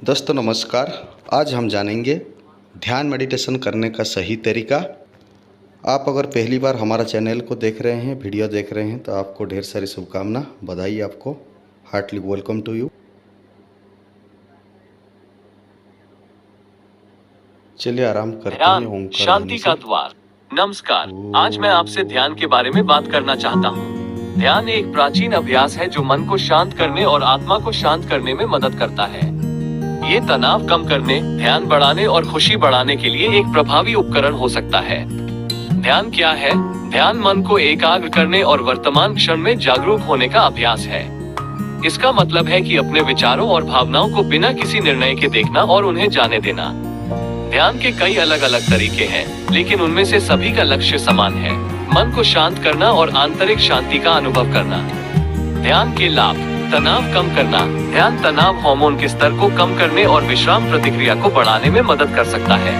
दोस्तों नमस्कार। आज हम जानेंगे ध्यान मेडिटेशन करने का सही तरीका। आप अगर पहली बार हमारा चैनल को देख रहे हैं, वीडियो देख रहे हैं, तो आपको ढेर सारी शुभकामना, बधाई, आपको हार्टली वेलकम टू यू। चलिए आराम करते हैं ध्यान ओंकार ध्वनि शांति से। का द्वार। नमस्कार, आज मैं आपसे ध्यान के बारे में बात करना चाहता हूँ। ध्यान एक प्राचीन अभ्यास है जो मन को शांत करने और आत्मा को शांत करने में मदद करता है। ये तनाव कम करने, ध्यान बढ़ाने और खुशी बढ़ाने के लिए एक प्रभावी उपकरण हो सकता है। ध्यान क्या है? ध्यान मन को एकाग्र करने और वर्तमान क्षण में जागरूक होने का अभ्यास है। इसका मतलब है कि अपने विचारों और भावनाओं को बिना किसी निर्णय के देखना और उन्हें जाने देना। ध्यान के कई अलग अलग तरीके हैं, लेकिन उनमें से सभी का लक्ष्य समान है: मन को शांत करना और आंतरिक शांति का अनुभव करना। ध्यान के लाभ: तनाव कम करना। ध्यान तनाव हार्मोन के स्तर को कम करने और विश्राम प्रतिक्रिया को बढ़ाने में मदद कर सकता है।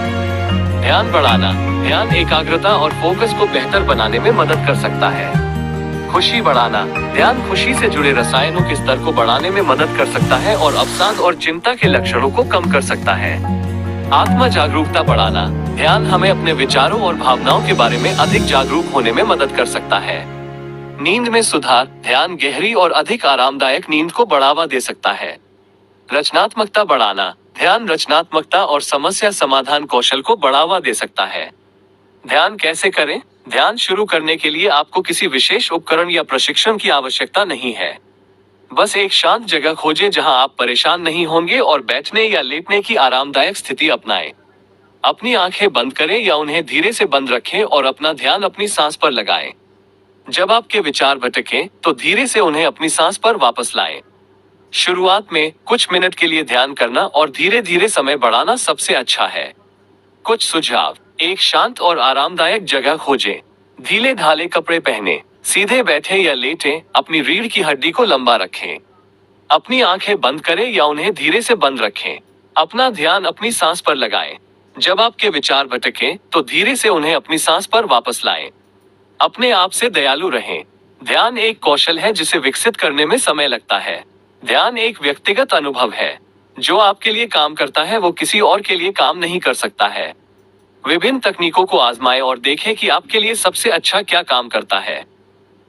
ध्यान बढ़ाना। ध्यान एकाग्रता और फोकस को बेहतर बनाने में मदद कर सकता है। खुशी बढ़ाना। ध्यान खुशी से जुड़े रसायनों के स्तर को बढ़ाने में मदद कर सकता है और अवसाद और चिंता के लक्षणों को कम कर सकता है। आत्मा जागरूकता बढ़ाना। ध्यान हमें अपने विचारों और भावनाओं के बारे में अधिक जागरूक होने में मदद कर सकता है। नींद में सुधार। ध्यान गहरी और अधिक आरामदायक नींद को बढ़ावा दे सकता है। रचनात्मकता बढ़ाना। ध्यान रचनात्मकता और समस्या समाधान कौशल को बढ़ावा दे सकता है। ध्यान कैसे करें? ध्यान शुरू करने के लिए आपको किसी विशेष उपकरण या प्रशिक्षण की आवश्यकता नहीं है। बस एक शांत जगह खोजें जहां आप परेशान नहीं होंगे और बैठने या लेटने की आरामदायक स्थिति अपनाएं। अपनी आंखें बंद करें या उन्हें धीरे से बंद रखें और अपना ध्यान अपनी सांस पर लगाएं। जब आपके विचार भटकें, तो धीरे से उन्हें अपनी सांस पर वापस लाएं। शुरुआत में कुछ मिनट के लिए ध्यान करना और धीरे धीरे समय बढ़ाना सबसे अच्छा है। कुछ सुझाव: एक शांत और आरामदायक जगह खोजें। ढीले ढाले कपड़े पहने। सीधे बैठे या लेटें। अपनी रीढ़ की हड्डी को लंबा रखें। अपनी आंखें बंद करें या उन्हें धीरे से बंद रखें। अपना ध्यान अपनी सांस पर लगाएं। जब आपके विचार भटकें, तो धीरे से उन्हें अपनी सांस पर वापस लाएं। अपने आप से दयालु रहें। ध्यान एक कौशल है जिसे विकसित करने में समय लगता है। ध्यान एक व्यक्तिगत अनुभव है। जो आपके लिए काम करता है वो किसी और के लिए काम नहीं कर सकता है। विभिन्न तकनीकों को आजमाएं और देखें कि आपके लिए सबसे अच्छा क्या काम करता है।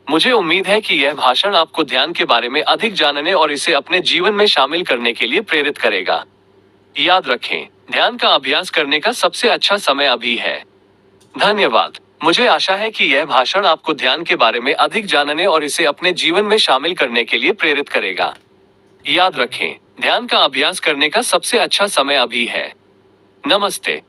मुझे उम्मीद है कि यह भाषण आपको ध्यान के बारे में अधिक जानने और इसे अपने जीवन में शामिल करने के लिए प्रेरित करेगा। याद रखें, ध्यान का अभ्यास करने का सबसे अच्छा समय अभी है। धन्यवाद। मुझे आशा है कि यह भाषण आपको ध्यान के बारे में अधिक जानने और इसे अपने जीवन में शामिल करने के लिए प्रेरित करेगा। याद रखें, ध्यान का अभ्यास करने का सबसे अच्छा समय अभी है। नमस्ते।